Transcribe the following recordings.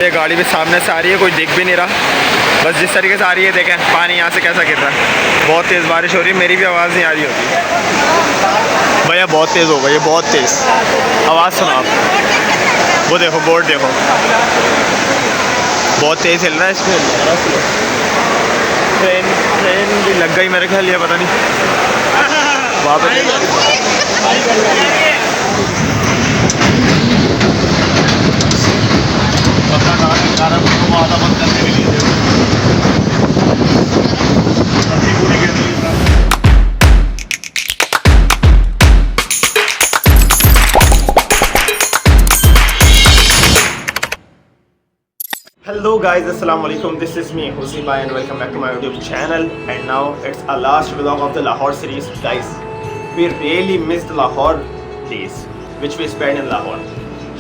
ये गाड़ी भी सामने से आ रही है, कोई दिख भी नहीं रहा। बस जिस तरीके से आ रही है देखें, पानी यहाँ से कैसा गिर रहा है। बहुत तेज़ बारिश हो रही है, मेरी भी आवाज़ नहीं आ रही होती। भैया बहुत तेज़ हो गई, ये बहुत तेज़ आवाज़ सुनो आप। वो देखो बोर्ड देखो, बहुत तेज़ हिल रहा है इसमें। ट्रेन भी लग गई मेरे ख्याल, ये पता नहीं वहाँ पे। Hello guys, assalamu alaikum. This is me Husi Bhai and welcome back to my YouTube channel. And now it's our last vlog of the Lahore series. Guys, we really missed Lahore days which we spent in Lahore.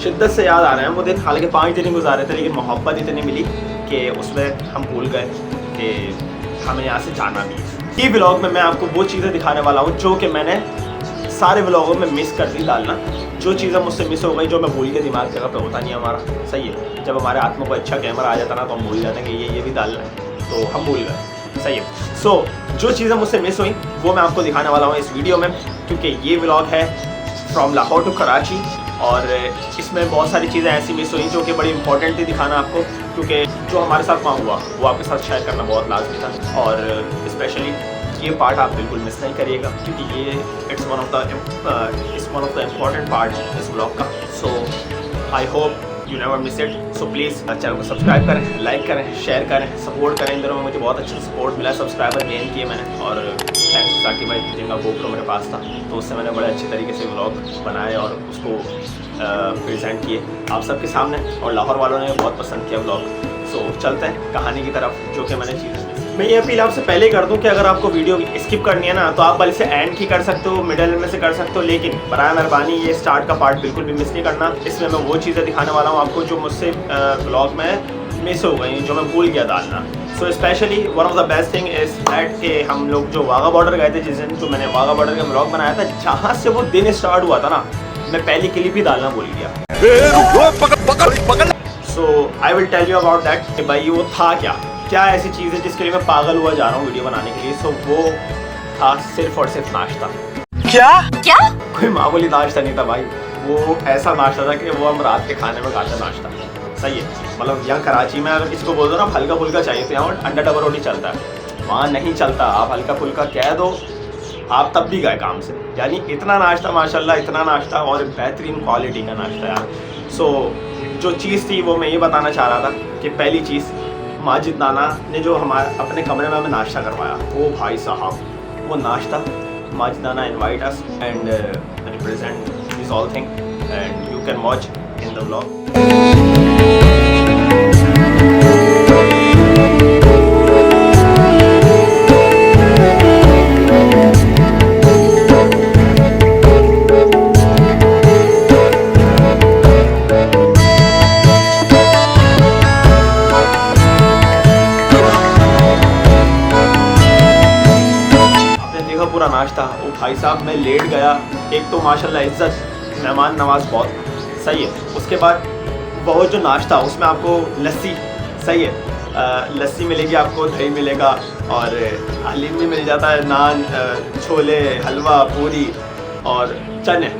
शिद्दत से याद आ रहे हैं वो दिन। हालांकि 5 दिन गुजारे थे, लेकिन मोहब्बत इतनी मिली कि उसमें हम भूल गए कि हमें यहाँ से जाना भी। ये व्लॉग में मैं आपको वो चीज़ें दिखाने वाला हूँ जो कि मैंने सारे व्लॉगों में मिस कर दी डालना। जो चीज़ें मुझसे मिस हो गई, जो मैं भूल के दिमाग जगह पे होता नहीं हमारा, सही है। जब हमारे हाथ में कोई अच्छा कैमरा आ जाता ना तो हम भूल जाते हैं कि ये भी डालना है, तो हम भूल गए, सही है। सो जो चीज़ें मुझसे मिस हुई वो मैं आपको दिखाने वाला हूँ इस वीडियो में, क्योंकि ये व्लॉग है फ्रॉम लाहौर टू कराची। और इसमें बहुत सारी चीज़ें ऐसी मिस हुई जो कि बड़ी इंपॉर्टेंट थी दिखाना आपको, क्योंकि जो हमारे साथ वहाँ हुआ वो आपके साथ शेयर करना बहुत लाजमी था। और स्पेशली ये पार्ट आप बिल्कुल मिस नहीं करिएगा, क्योंकि ये it's one of the important part इस ब्लॉग का। So I hope you never miss it. So please channel को सब्सक्राइब करें, लाइक करें, शेयर करें, सपोर्ट करें। इन दिनों में मुझे बहुत अच्छा सपोर्ट मिला, सब्सक्राइबर गेन किए मैंने। और थैंक्स साकी भाई, जिनका गोप्रो मेरे पास था, तो उससे मैंने बड़े अच्छे तरीके से व्लॉग बनाए और उसको प्रेजेंट किए आप सबके सामने। और लाहौर वालों ने बहुत पसंद किया व्लॉग। सो चलते हैं कहानी की तरफ, जो कि मैंने चीज़ें। मैं ये अपील आपसे पहले कर दूं कि अगर आपको वीडियो स्किप करनी है ना, तो आप भले से एंड की कर सकते हो, मिडल में से कर सकते हो, लेकिन बराए मेहरबानी ये स्टार्ट का पार्ट बिल्कुल भी मिस नहीं करना। इसमें मैं वो चीज़ें दिखाने वाला हूँ आपको जो मुझसे व्लॉग में मिस हो गई, जो मैं भूल गया डालना। So specially one of the best thing is that कि हम लोग जो वाघा बॉर्डर गए थे जिस दिन, तो मैंने वाघा बॉर्डर का व्लॉग बनाया था, जहाँ से वो दिन स्टार्ट हुआ था ना, मैं पहली क्लिप ही डालना भूल गया। So I will tell you about that कि भाई वो था क्या ऐसी चीज़ है जिसके लिए मैं पागल हुआ जा रहा हूँ वीडियो बनाने के लिए। सो वो था सिर्फ और सिर्फ नाश्ता। क्या कोई मामूली नाश्ता नहीं था भाई, वो ऐसा नाश्ता था कि वो हम रात के खाने में खाते नाश्ता, सही है। मतलब यहाँ कराची में अगर किसी को बोल दो ना हल्का फुल्का चाहिए, तो यहाँ अंडा डबल रोटी चलता है, वहाँ नहीं चलता। आप हल्का फुल्का कह दो, आप तब भी गए काम से। यानी इतना नाश्ता माशाल्लाह, इतना नाश्ता और बेहतरीन क्वालिटी का नाश्ता यार। सो जो चीज़ थी वो मैं ये बताना चाह रहा था कि पहली चीज़, माजिद नाना ने जो हमारे अपने कमरे में हमें नाश्ता करवाया, वो भाई साहब वो नाश्ता, माजिद नाना invite us and represent this all thing and you can watch in the vlog. पूरा नाश्ता, वो भाई साहब मैं लेट गया। एक तो माशाल्लाह इज्जत, मेहमान नवाज बहुत, सही है। उसके बाद वो जो नाश्ता, उसमें आपको लस्सी, सही है, लस्सी मिलेगी आपको, दही मिलेगा और हलीम भी मिल जाता है, नान, छोले, हलवा, पूरी और चने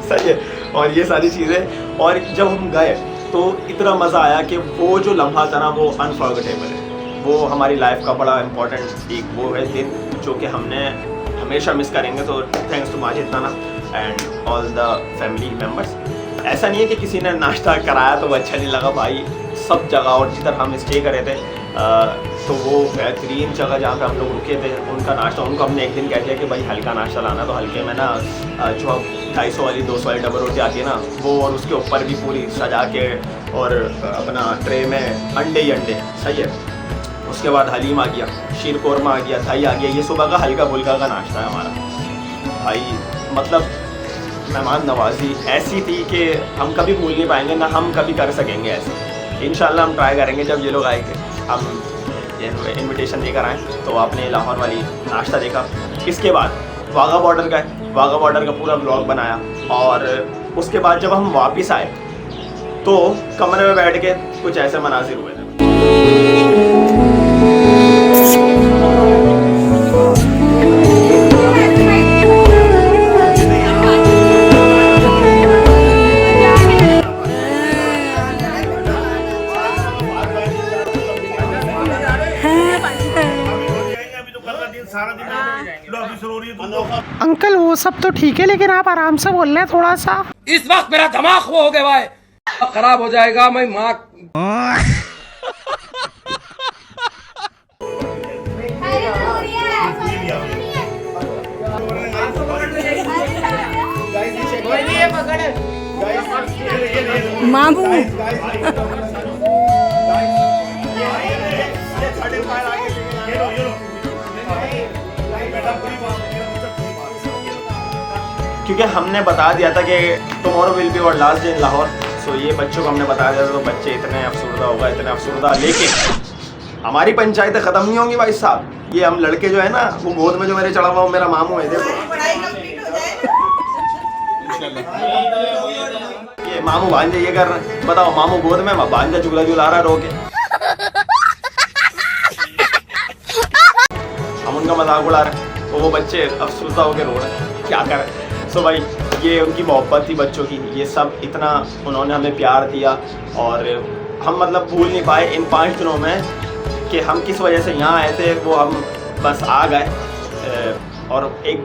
सही है। और ये सारी चीज़ें, और जब हम गए तो इतना मज़ा आया कि वो जो लम्हा था ना वो अनफॉरगेटेबल है। वो हमारी लाइफ का बड़ा इम्पोर्टेंट एक वो है दिन जो कि हमने हमेशा मिस करेंगे। तो thanks to Majid Nana and all the family members. ऐसा नहीं है कि किसी ने नाश्ता कराया तो वो अच्छा नहीं लगा भाई, सब जगह। और जिधर हम स्टे करे थे तो वो बेहतरीन जगह जहाँ पे हम लोग रुके थे, उनका नाश्ता, उनको हमने एक दिन कह दिया कि भाई हल्का नाश्ता लाना, तो हल्के में ना जो 250 वाली 200 वाली डबल रोटी आती है ना वो, और उसके ऊपर भी पूरी सजा के और अपना ट्रे में अंडे ही अंडे, सही है। उसके बाद हलीम आ गया, शीर कोरमा आ गया, दही आ गया। ये सुबह का हल्का फुल्का का नाश्ता है हमारा भाई। मतलब मेहमान नवाजी ऐसी थी कि हम कभी भूल नहीं पाएंगे, ना हम कभी कर सकेंगे ऐसे। इंशाल्लाह हम ट्राई करेंगे जब ये लोग आएंगे, हम इनविटेशन देकर आएँ। तो आपने लाहौर वाली नाश्ता देखा। इसके बाद वाघा बॉर्डर गए, वाघा बॉर्डर का पूरा ब्लॉग बनाया। और उसके बाद जब हम वापस आए तो कमरे में बैठ के कुछ ऐसे मनाजिर हुए थे। अंकल वो सब तो ठीक है, लेकिन आप आराम से बोल रहे हैं थोड़ा सा। इस वक्त मेरा दिमाग वो हो गया भाई, खराब हो जाएगा। मैं माँ मामू क्योंकि हमने बता दिया था कि tomorrow will be our last day in Lahore. So ये बच्चों को हमने बता दिया था, तो बच्चे इतने अफसरदा होगा, इतने अफसरदा। लेकिन हमारी पंचायतें ख़त्म नहीं होंगी भाई साहब। ये हम लड़के जो है ना, वो गोद में जो मेरे चढ़ा हुआ मेरा मामू है, देखो ये मामू भांजे ये कर रहे हैं। बताओ, मामू गोद में, भांजा झूला झूला रहा रो के, हम उनका मजाक उड़ा रहे हैं, तो वो बच्चे अफसरदा होकर रो रहे हैं, क्या करें। सो भाई ये उनकी मोहब्बत थी बच्चों की, ये सब इतना उन्होंने हमें प्यार दिया और हम मतलब भूल नहीं पाए इन 5 दिनों में कि हम किस वजह से यहाँ आए थे। वो हम बस आ गए और एक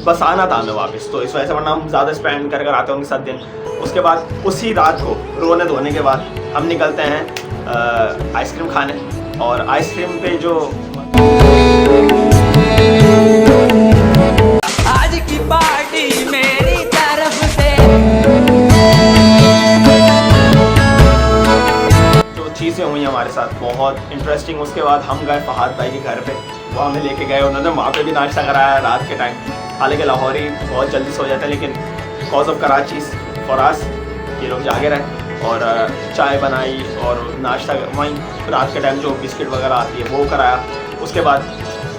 बस आना था हमें वापस, तो इस वजह से, वरना हम ज़्यादा स्पेंड कर कर आते होंगे 7 दिन। उसके बाद उसी रात को रोने धोने के बाद हम निकलते हैं आइसक्रीम खाने, और आइसक्रीम पे जो आज की पार्टी मेरी तरफ से, जो चीज़ें हुई हमारे साथ बहुत इंटरेस्टिंग। उसके बाद हम गए फहाद भाई के घर पे, वो हमें लेके गए, उन्होंने वहाँ पे भी नाश्ता कराया रात के टाइम। हालांकि लाहौरी बहुत जल्दी सो जाते हैं, लेकिन कॉज ऑफ कराची फरास ये लोग जागे रहे और चाय बनाई और नाश्ता वहीं रात के टाइम जो बिस्किट वगैरह आती है वो कराया। उसके बाद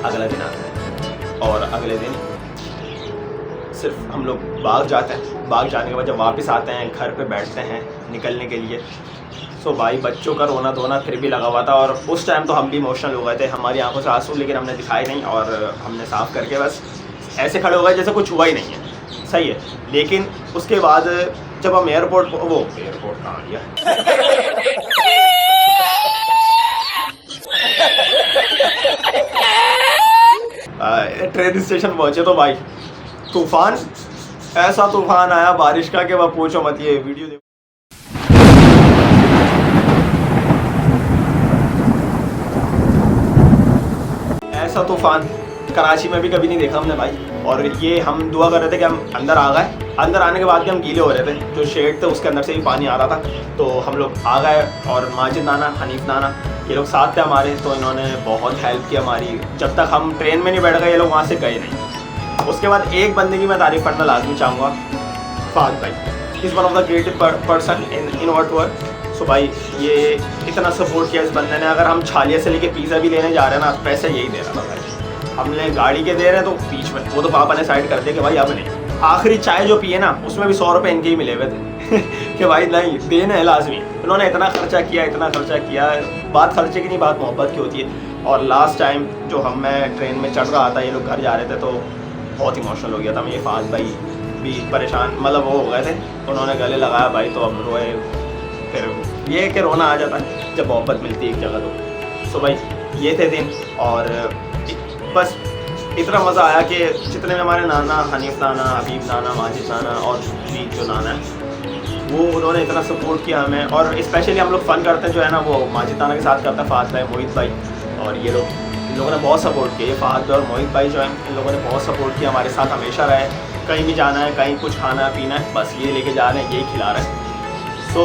अगला दिन आता है और अगले दिन सिर्फ हम लोग बाग जाते हैं। बाग जाने के बाद जब वापस आते हैं घर पे बैठते हैं निकलने के लिए, सो भाई बच्चों का रोना धोना फिर भी लगा हुआ था। और उस टाइम तो हम भी इमोशनल हो गए थे, हमारी आंखों से आंसू, लेकिन हमने दिखाए नहीं और हमने साफ़ करके बस ऐसे खड़े हो गए जैसे कुछ हुआ ही नहीं है। सही है। लेकिन उसके बाद जब हम एयरपोर्ट कहाँ गया ट्रेन स्टेशन पहुंचे तो भाई तूफान, ऐसा तूफान आया बारिश का कि वह पूछो मत। ये वीडियो देखो, ऐसा तूफान कराची में भी कभी नहीं देखा हमने भाई। और ये हम दुआ कर रहे थे कि हम अंदर आ गए। अंदर आने के बाद भी हम गीले हो रहे थे, जो शेड थे उसके अंदर से भी पानी आ रहा था। तो हम लोग आ गए और माजिद नाना, हनीफ नाना, ये लोग साथ थे हमारे, तो इन्होंने बहुत हेल्प की हमारी। जब तक हम ट्रेन में नहीं बैठ गए ये लोग वहाँ से गए नहीं। उसके बाद एक बंदे की मैं तारीफ़ करना लाजमी चाहूँगा, फहद भाई। Is one of the creative person in our tour. So भाई ये इतना सपोर्ट किया इस बंदे ने। अगर हम छालिया से लेके पिज़्ज़ा भी लेने जा रहे हैं ना, पैसे यही दे रहा था भाई। हमने गाड़ी के दे रहे हैं तो बीच में वो तो पापा ने साइड कर दिया कि भाई अब नहीं। आखिरी चाय जो पिए ना उसमें भी 100 रुपये इनके ही मिले हुए थे कि भाई नहीं देना है लाजमी। उन्होंने इतना खर्चा किया, इतना खर्चा किया। बात खर्चे की नहीं, बात मोहब्बत की होती है। और लास्ट टाइम जो मैं ट्रेन में चढ़ रहा था, ये लोग घर जा रहे थे, तो बहुत इमोशनल हो गया था मैं। ये फहद भाई भी परेशान, मतलब वो हो गए थे, उन्होंने गले लगाया भाई, तो अब रोए। फिर ये कि रोना आ जाता है जब मोहब्बत मिलती है एक जगह तो। सो भाई ये थे दिन, और बस इतना मज़ा आया कि जितने में हमारे नाना, हनीफ नाना, हबीब नाना, माजिद नाना और भी जो नाना है, वो उन्होंने इतना सपोर्ट किया हमें। और स्पेशली हम लोग फ़न करते हैं जो है ना, वो माजिद नाना के साथ करता है फहद भाई, मोहित भाई, और ये लोग, इन लोगों ने बहुत सपोर्ट किया। फहद भाई और मोहित भाई जो हैं, इन लोगों ने बहुत सपोर्ट किया, हमारे साथ हमेशा रहे। कहीं भी जाना है, कहीं कुछ खाना पीना है, बस ये लेके जा रहे हैं, यही खिला रहे हैं। So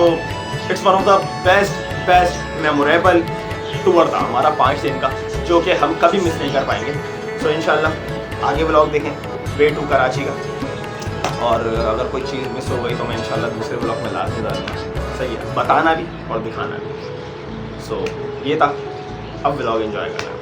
it's one of the best memorable tour था हमारा 5 दिन का, जो कि हम कभी मिस नहीं कर पाएंगे। सो इंशाल्लाह आगे व्लॉग देखें वे टू कराची का। और अगर कोई चीज़ मिस हो गई तो मैं इंशाल्लाह दूसरे व्लॉग में लाजमी डालूंगा। सही है, बताना भी और दिखाना भी। सो ये था, अब व्लॉग एंजॉय करना।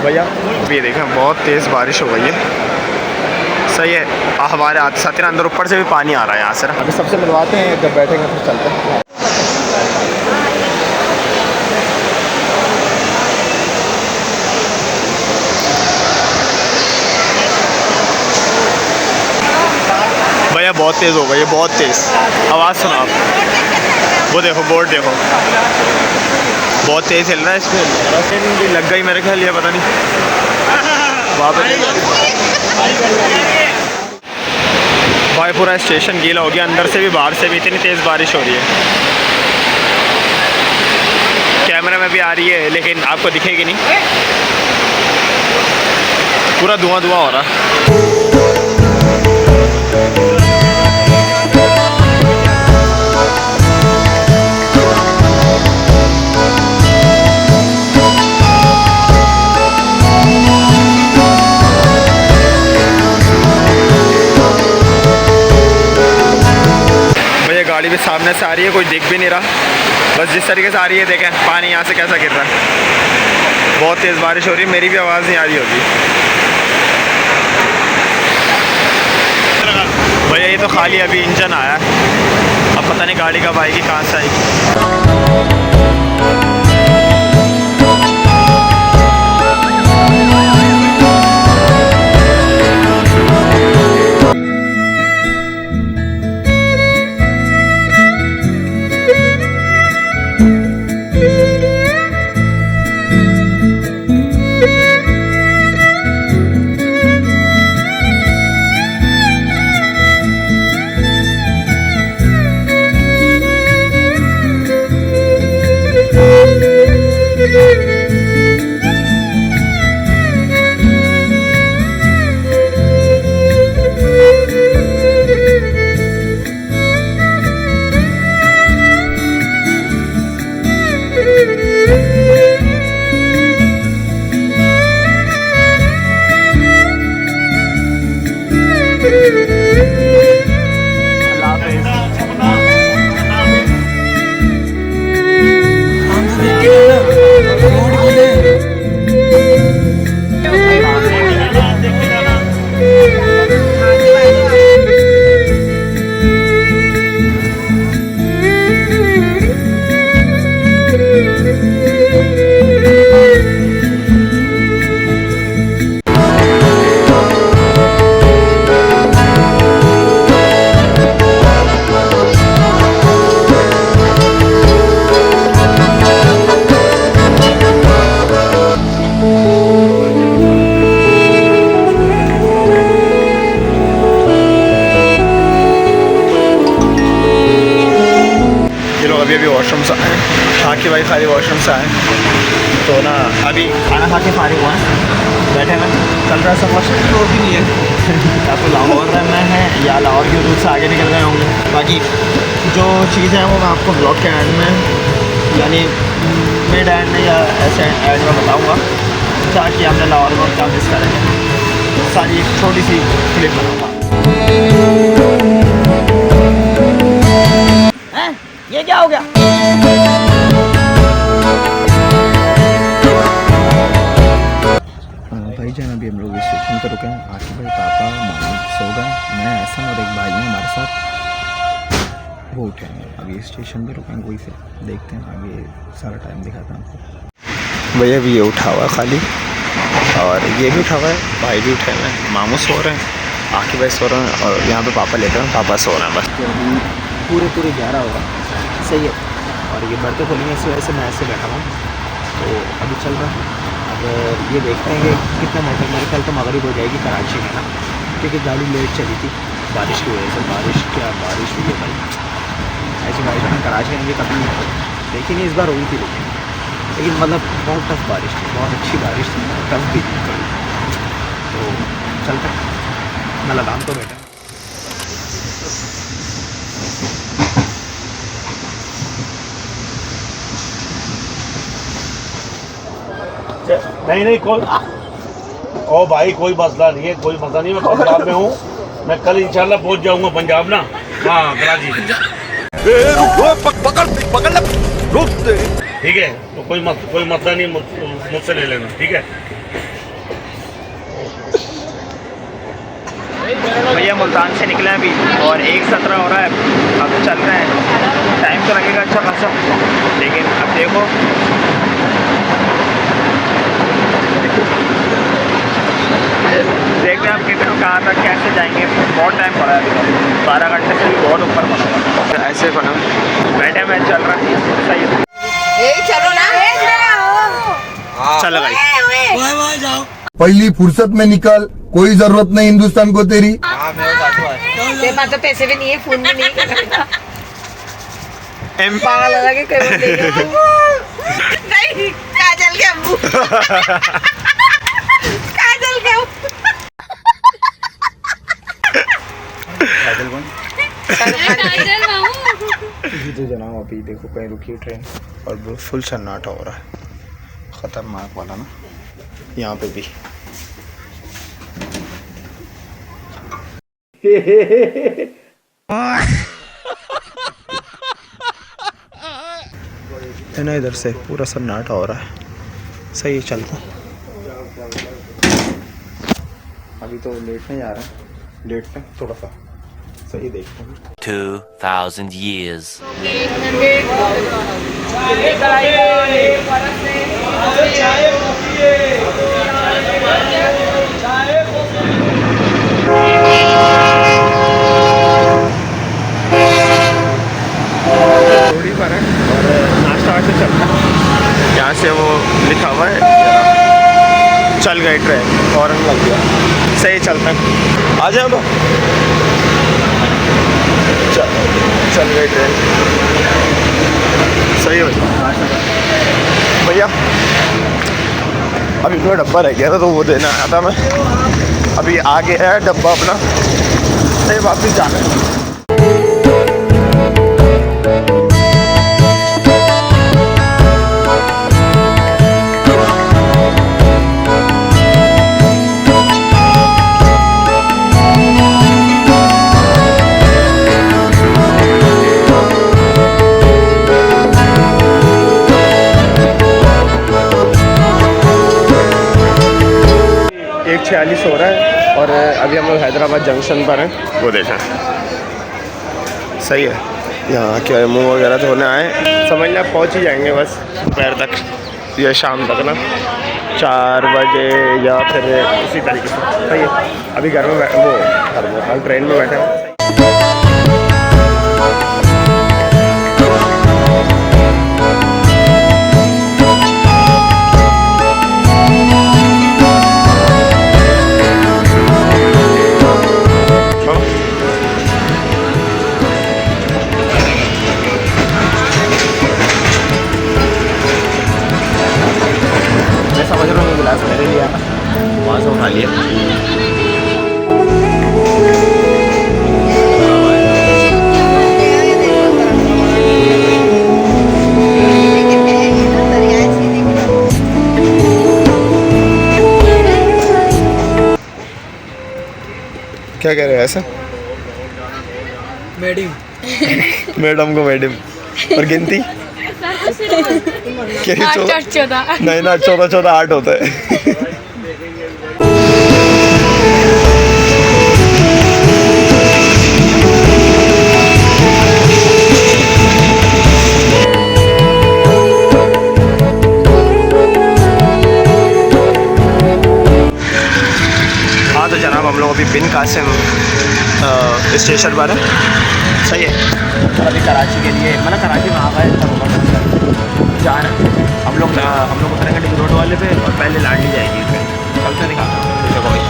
भैया अभी देखें बहुत तेज़ बारिश हो गई है। सही है, हमारे साथ ही अंदर ऊपर से भी पानी आ रहा है यहाँ से ना। अभी सबसे मिलवाते हैं, जब बैठेंगे फिर चलते हैं। भैया बहुत तेज़ हो गई है, बहुत तेज़। आवाज़ सुनो आप, वो देखो बोर्ड देखो, बहुत तेज़ चल रहा है। इसमें लग गई मेरे ख्याल, ये पता नहीं वहाँ पे। भाई पूरा स्टेशन गीला हो गया, अंदर से भी बाहर से भी, इतनी तेज़ बारिश हो रही है। कैमरा में भी आ रही है लेकिन आपको दिखेगी नहीं, पूरा धुआं धुआं हो रहा। गाड़ी भी सामने से आ रही है, कोई दिख भी नहीं रहा। बस जिस तरीके से आ रही है देखें, पानी यहाँ से कैसा गिर रहा है। बहुत तेज़ बारिश हो रही है, मेरी भी आवाज़ नहीं आ रही होगी। भैया ये तो खाली अभी इंजन आया, अब पता नहीं गाड़ी कब आएगी, कहाँ से आएगी। अभी वॉशरूम से आए, खा के भाई खाली वॉशरूम से आए तो ना अभी खाना खा के फारिग हुआ बैठे में। चल रहा सब वॉशरूम तो भी नहीं है या तो लाहौर रहना है या लाहौर के रूट से आगे निकल गए होंगे। बाकी जो चीज़ें हैं वो मैं आपको ब्लॉग के एंड में, यानी मिड एंड में या ऐसे एंड में बताऊँगा क्या कि हमने लाहौर में क्या मिस करेंगे। सारी एक छोटी सी क्लिप बनाऊँगा। ये क्या हो गया? भाई जान अभी हम लोग स्टेशन पर रुके हैं। आके भाई पापा मम्मी सो गए, मैं ऐसा और एक भाई है हमारे साथ, वो उठे हैं। अभी स्टेशन पर रुके हैं, वही से देखते हैं आगे सारा टाइम दिखाता हूँ आपको। भैया भी ये उठा हुआ है खाली, और ये भी उठा हुआ है, भाई भी उठे हुए हैं, मामू सो रहे हैं, आके भाई सो रहे हैं, और यहाँ पे पापा लेटे हैं, पापा सो रहे हैं बस। पूरे 11 होगा, सही है। और ये बढ़ते खोलेंगे, इस वजह से मैं ऐसे बैठा हूँ। तो अभी चल रहा है, अब ये देखते हैं कि कितना मेरे ख्याल तो मगरिब हो जाएगी कराची में ना, क्योंकि गाड़ी लेट चली थी बारिश की वजह से। बारिश हुई है भाई, ऐसी बारिश में कराची में कभी देखी नहीं, इस बार हुई थी लेकिन मतलब बहुत टफ बारिश थी, बहुत अच्छी बारिश थी, टफ भी थी। तो चलते मैं लगाम तो बैठा। नहीं कोई ओ भाई कोई मसला नहीं है, कोई मसला नहीं। मैं पंजाब में हूँ, मैं कल इंशाल्लाह पहुँच जाऊँगा पंजाब ना। हाँ कराची ठीक है, तो कोई मसला नहीं, मुझसे ले लेना ठीक है। भैया मुल्तान से निकले हैं अभी और 1:17 हो रहा है। अब चल रहे हैं, टाइम तो लगेगा अच्छा खासा, लेकिन अब देखो देखते हैं आप कितने कहाँ तक कैसे जाएंगे। बहुत टाइम पड़ा है अभी तो, 12 घंटे से भी बहुत ऊपर बना हुआ है। ऐसे बना बैठे मैच चल रहा है, सही है। चलो ना चलो भाई, पहली फुर्सत में निकल, कोई जरूरत नहीं हिंदुस्तान को तेरी। तेरे पास तो पैसे भी नहीं है, फोन भी नहीं करना। पागल लगा के कोई नहीं, काजल के अम्मू काजल के तो जनाब अभी देखो कहीं रुकी ट्रेन और फुल सन्नाटा हो रहा है, खतरनाक वाला ना यहाँ पे भी। है ना, इधर से पूरा सन्नाटा हो रहा है। सही है, चलता अभी तो लेटने जा रहा है, लेटने थोड़ा सा सही देखते हैं। 2000 years. रोड़ी पर है और नाश्ता वाश्ता चलता है। यहाँ से वो लिखा हुआ है चल गई ट्रेन, हॉर्न लग गया। सही चलता है, आ जाओ तो चल गई ट्रेन। सही हो भैया, अभी मेरा डब्बा रह गया था तो वो देना आया था मैं। अभी आ गया है डब्बा अपना, सही वापस जाना है। एक 46 हो रहा है और अभी हम लोग हैदराबाद जंक्शन पर हैं, वो देखा सही है। यहाँ क्या मुँह वगैरह धोने आए, समझ लें पहुँच ही जाएंगे बस दोपहर तक या शाम तक ना, 4 बजे या फिर उसी तरीके से। सही है, अभी घर में ट्रेन में बैठे हैं। समझ रहा हूँ गिलास मेरे लिए वहाँ से उठा लिया। क्या कह रहे हैं ऐसा? मैडम को मैडम और गिनती नहीं ना, 14 8 होता है। हाँ तो जनाब हम लोग अभी बिन कासिम स्टेशन पर है। सही है, अभी कराची के लिए मतलब कराची में आ गए जा रहे हैं हम लोग उतरेंगे डिग रोड वाले पे और पहले लाडली जाएगी ट्रेन। चलते दिखाता हूँ भाई।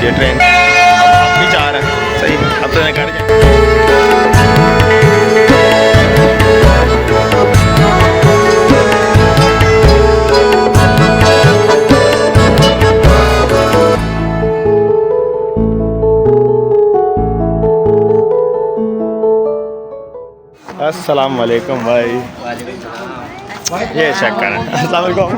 ये ट्रेन अब भी जा रहा है। सही है, अब तो मैं घर जा अस्सलाम वालेकुम भाई। ये चेक करें। अस्सलाम वालेकुम।